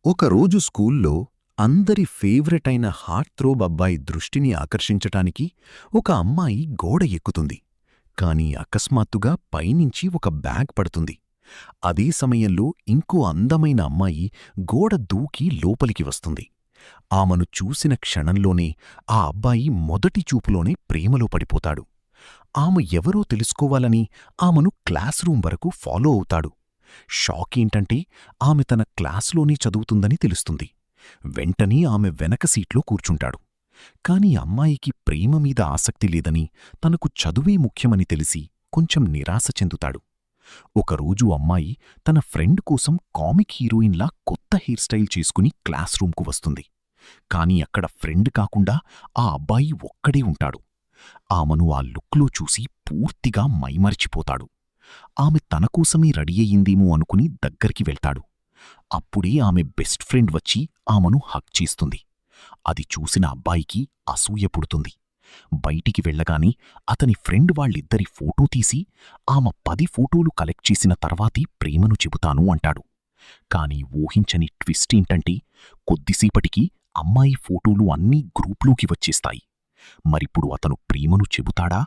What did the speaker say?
ఒకరోజు స్కూల్లో అందరి ఫేవరెట్ అయిన హార్ట్ థ్రోబ్ అబ్బాయి దృష్టిని ఆకర్షించటానికి ఒక అమ్మాయి గోడ ఎక్కుతుంది. కాని అకస్మాత్తుగా పైనుంచి ఒక బ్యాగ్ పడుతుంది. అదే సమయంలో ఇంకో అందమైన అమ్మాయి గోడ దూకి లోపలికి వస్తుంది. ఆమెను చూసిన క్షణంలోనే ఆ అబ్బాయి మొదటి చూపులోనే ప్రేమలో పడిపోతాడు. ఆమె ఎవరో తెలుసుకోవాలని ఆమెను క్లాస్ రూం వరకు ఫాలో అవుతాడు. షాకేంటంటే ఆమె తన క్లాస్లోనే చదువుతుందని తెలుస్తుంది. వెంటనే ఆమె వెనక సీట్లో కూర్చుంటాడు. కాని అమ్మాయికి ప్రేమ మీద ఆసక్తి లేదని, తనకు చదువే ముఖ్యమని తెలిసి కొంచెం నిరాశ చెందుతాడు. ఒకరోజు అమ్మాయి తన ఫ్రెండ్ కోసం కామిక్ హీరోయిన్లా కొత్త హెయిర్ స్టైల్ చేసుకుని క్లాస్ రూంకు వస్తుంది. కాని అక్కడ ఫ్రెండ్ కాకుండా ఆ అబ్బాయి ఒక్కడే ఉంటాడు. ఆమెను ఆ లుక్లో చూసి పూర్తిగా మైమరిచిపోతాడు. ఆమె తనకోసమే రెడీ అయ్యిందేమో అనుకుని దగ్గరికి వెళ్తాడు. అప్పుడే ఆమె బెస్ట్ ఫ్రెండ్ వచ్చి ఆమెను హగ్ చేస్తుంది. అది చూసిన అబ్బాయికి అసూయ పుడుతుంది. బయటికి వెళ్ళగానే అతని ఫ్రెండ్ వాళ్ళిద్దరి ఫోటో తీసి ఆమె 10 ఫోటోలు కలెక్ట్ చేసిన తర్వాతే ప్రేమను చెబుతాను అంటాడు. కాని ఊహించని ట్విస్టేంటంటే కొద్దిసేపటికి అమ్మాయి ఫోటోలు అన్నీ గ్రూప్లోకి వచ్చేస్తాయి. మరిప్పుడు అతను ప్రేమను చెబుతాడా